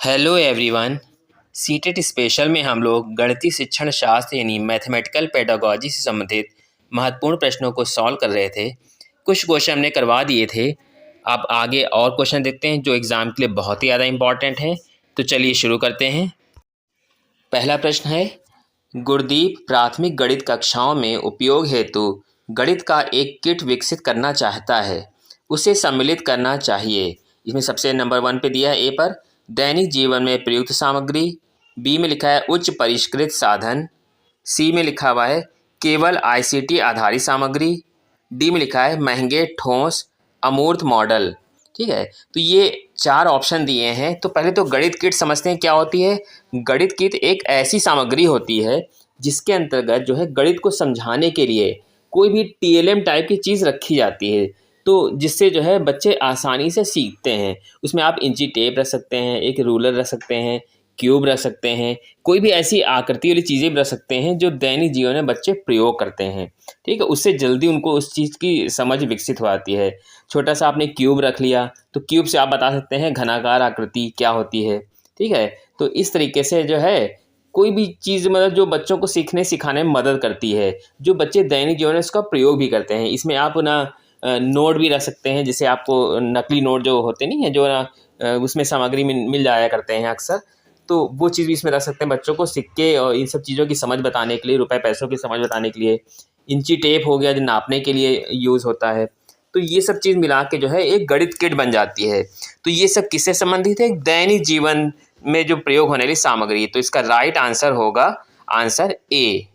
Hello everyone. CTET special में हम लोग गणितीय शिक्षण शास्त्र यानी मैथमेटिकल पेडागोजी से संबंधित महत्वपूर्ण प्रश्नों को सॉल्व कर रहे थे। कुछ क्वेश्चन हमने करवा दिए थे। अब आगे और क्वेश्चन देखते हैं जो एग्ज़ाम के लिए बहुत ही ज़्यादा इम्पॉर्टेंट है। तो चलिए शुरू करते हैं। पहला प्रश्न है, गुरदीप प्राथमिक गणित कक्षाओं में उपयोग हेतु गणित का एक किट विकसित करना चाहता है, उसे सम्मिलित करना चाहिए। इसमें सबसे नंबर 1 पे दिया है ए पर दैनिक जीवन में प्रयुक्त सामग्री, बी में लिखा है उच्च परिष्कृत साधन, सी में लिखा हुआ है केवल आईसीटी आधारित सामग्री, डी में लिखा है महंगे ठोस अमूर्त मॉडल। ठीक है, तो ये 4 ऑप्शन दिए हैं। तो पहले तो गणित किट समझते हैं क्या होती है। गणित किट एक ऐसी सामग्री होती है जिसके अंतर्गत जो है गणित को समझाने के लिए कोई भी टीएलएम टाइप की चीज़ रखी जाती है, तो जिससे जो है बच्चे आसानी से सीखते हैं। उसमें आप इंची टेप रख सकते हैं, एक रूलर रख सकते हैं, क्यूब रख सकते हैं, कोई भी ऐसी आकृति वाली चीज़ें भी रख सकते हैं जो दैनिक जीवन में बच्चे प्रयोग करते हैं। ठीक है, उससे जल्दी उनको उस चीज़ की समझ विकसित हो जाती है। छोटा सा आपने क्यूब रख लिया तो क्यूब से आप बता सकते हैं घनाकार आकृति क्या होती है। ठीक है, तो इस तरीके से जो है कोई भी चीज़ मतलब जो बच्चों को सीखने सिखाने में मदद करती है, जो बच्चे दैनिक जीवन में उसका प्रयोग भी करते हैं। इसमें आप ना नोट भी रख सकते हैं, जिसे आपको नकली नोट जो होते नहीं है जो ना उसमें सामग्री मिल जाया करते हैं अक्सर, तो वो चीज़ भी इसमें रख सकते हैं बच्चों को सिक्के और इन सब चीज़ों की समझ बताने के लिए, रुपए पैसों की समझ बताने के लिए। इंची टेप हो गया जो नापने के लिए यूज़ होता है। तो ये सब चीज़ मिला के जो है एक गणित किट बन जाती है। तो ये सब किससे संबंधित है? दैनिक जीवन में जो प्रयोग होने वाली सामग्री। तो इसका राइट आंसर होगा आंसर ए।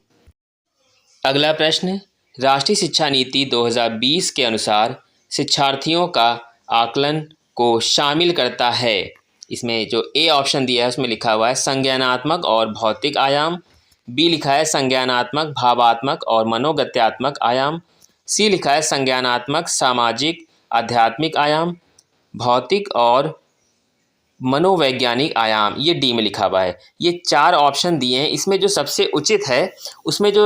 अगला प्रश्न, राष्ट्रीय शिक्षा नीति 2020 के अनुसार शिक्षार्थियों का आकलन को शामिल करता है। इसमें जो ए ऑप्शन दिया है उसमें लिखा हुआ है संज्ञानात्मक और भौतिक आयाम, बी लिखा है संज्ञानात्मक भावात्मक और मनोगत्यात्मक आयाम, सी लिखा है संज्ञानात्मक सामाजिक आध्यात्मिक आयाम, भौतिक और मनोवैज्ञानिक आयाम, ये डी में लिखा हुआ है। ये 4 ऑप्शन दिए हैं। इसमें जो सबसे उचित है उसमें जो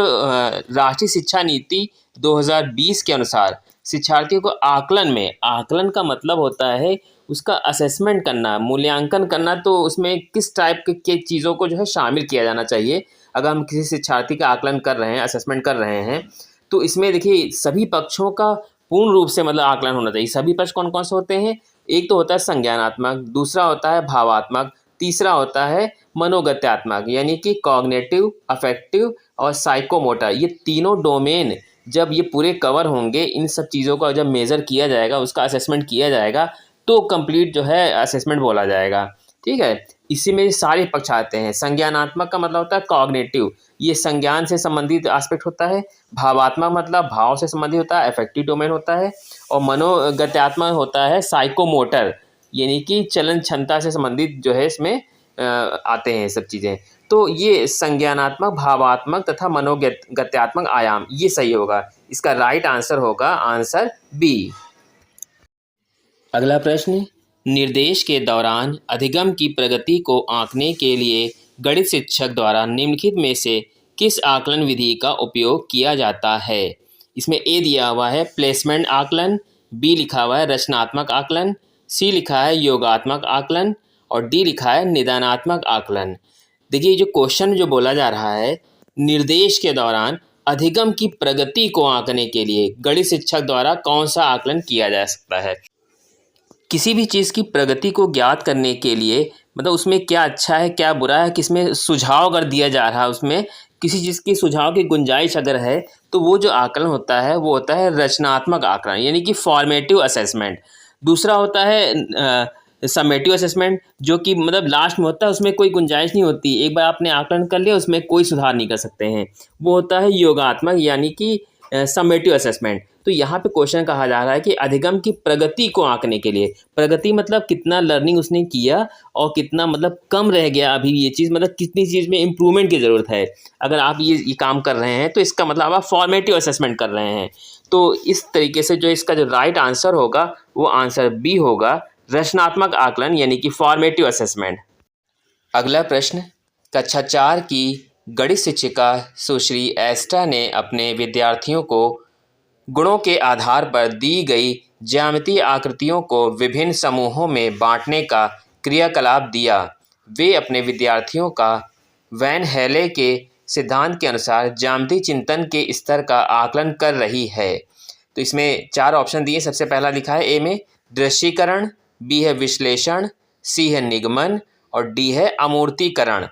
राष्ट्रीय शिक्षा नीति 2020 के अनुसार शिक्षार्थियों को आकलन में, आकलन का मतलब होता है उसका असेसमेंट करना, मूल्यांकन करना। तो उसमें किस टाइप के चीज़ों को जो है शामिल किया जाना चाहिए अगर हम किसी शिक्षार्थी का आकलन कर रहे हैं, असेसमेंट कर रहे हैं। तो इसमें देखिए सभी पक्षों का पूर्ण रूप से मतलब आकलन होना चाहिए। सभी पक्ष कौन कौन से होते हैं? एक तो होता है संज्ञानात्मक, दूसरा होता है भावात्मक, तीसरा होता है मनोगत्यात्मक यानी कि कॉग्निटिव, अफेक्टिव और साइकोमोटर। ये तीनों डोमेन जब ये पूरे कवर होंगे, इन सब चीज़ों का जब मेज़र किया जाएगा, उसका असेसमेंट किया जाएगा, तो कंप्लीट जो है असेसमेंट बोला जाएगा। ठीक है, इसी में सारे पक्ष आते हैं। संज्ञानात्मक का मतलब होता है कॉग्निटिव, ये संज्ञान से संबंधित एस्पेक्ट होता है। भावात्मक मतलब भाव से संबंधित होता है, अफेक्टिव डोमेन होता है। और मनोगत्यात्मक होता है साइकोमोटर, यानी कि चलन क्षमता से संबंधित जो है इसमें आते हैं सब चीज़ें। तो ये संज्ञानात्मक, भावात्मक तथा मनोगत्यात्मक आयाम, ये सही होगा। इसका राइट आंसर होगा आंसर बी। अगला प्रश्न, निर्देश के दौरान अधिगम की प्रगति को आंकने के लिए गणित शिक्षक द्वारा निम्नलिखित में से किस आकलन विधि का उपयोग किया जाता है? इसमें ए दिया हुआ है प्लेसमेंट आकलन, बी लिखा हुआ है रचनात्मक आकलन, सी लिखा है योगात्मक आकलन और डी लिखा है निदानात्मक आकलन। देखिए जो क्वेश्चन जो बोला जा रहा है, निर्देश के दौरान अधिगम की प्रगति को आंकने के लिए गणित शिक्षक द्वारा कौन सा आकलन किया जा सकता है? किसी भी चीज़ की प्रगति को ज्ञात करने के लिए मतलब उसमें क्या अच्छा है क्या बुरा है, किसमें सुझाव अगर दिया जा रहा है, उसमें किसी चीज़ की सुझाव की गुंजाइश अगर है, तो वो जो आकलन होता है वो होता है रचनात्मक आकलन यानी कि फॉर्मेटिव असेसमेंट। दूसरा होता है समेटिव असेसमेंट, जो कि मतलब लास्ट में होता है, उसमें कोई गुंजाइश नहीं होती, एक बार आपने आकलन कर लिया उसमें कोई सुधार नहीं कर सकते हैं। वो होता है योगात्मक यानी कि समेटिव असेसमेंट। तो यहाँ पे क्वेश्चन कहा जा रहा है कि अधिगम की प्रगति को आंकने के लिए, प्रगति मतलब कितना लर्निंग उसने किया और कितना मतलब कम रह गया अभी ये चीज़, मतलब कितनी चीज़ में इम्प्रूवमेंट की ज़रूरत है। अगर आप ये काम कर रहे हैं तो इसका मतलब आप फॉर्मेटिव असेसमेंट कर रहे हैं। तो इस तरीके से जो इसका जो राइट आंसर होगा वो आंसर बी होगा, रचनात्मक आकलन यानी कि फॉर्मेटिव असेसमेंट। अगला प्रश्न, कक्षा 4 की गणित शिक्षिका सुश्री एस्टा ने अपने विद्यार्थियों को गुणों के आधार पर दी गई ज्यामितीय आकृतियों को विभिन्न समूहों में बांटने का क्रियाकलाप दिया। वे अपने विद्यार्थियों का वैन हेले के सिद्धांत के अनुसार ज्यामितीय चिंतन के स्तर का आकलन कर रही है। तो इसमें 4 ऑप्शन दिए। सबसे पहला लिखा है ए में दृश्यीकरण, बी है विश्लेषण, सी है निगमन और डी है अमूर्तीकरण।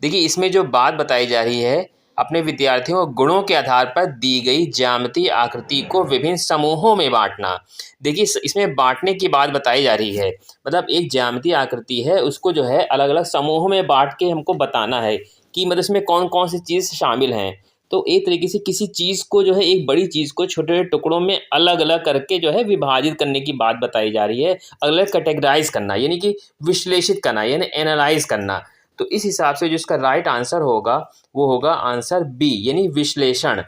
देखिए इसमें जो बात बताई जा रही है, अपने विद्यार्थियों को गुणों के आधार पर दी गई ज्यामितीय आकृति को विभिन्न समूहों में बांटना। देखिए इसमें बांटने की बात बताई जा रही है, मतलब एक ज्यामितीय आकृति है उसको जो है अलग अलग समूहों में बांट के हमको बताना है कि मतलब इसमें कौन कौन सी चीज़ शामिल हैं। तो एक तरीके से किसी चीज़ को जो है, एक बड़ी चीज़ को छोटे छोटे टुकड़ों में अलग अलग करके जो है विभाजित करने की बात बताई जा रही है। अलग अलग कैटेगराइज करना यानी कि विश्लेषित करना यानी एनालाइज करना। तो इस हिसाब से जो इसका राइट आंसर होगा वो होगा आंसर बी यानी विश्लेषण।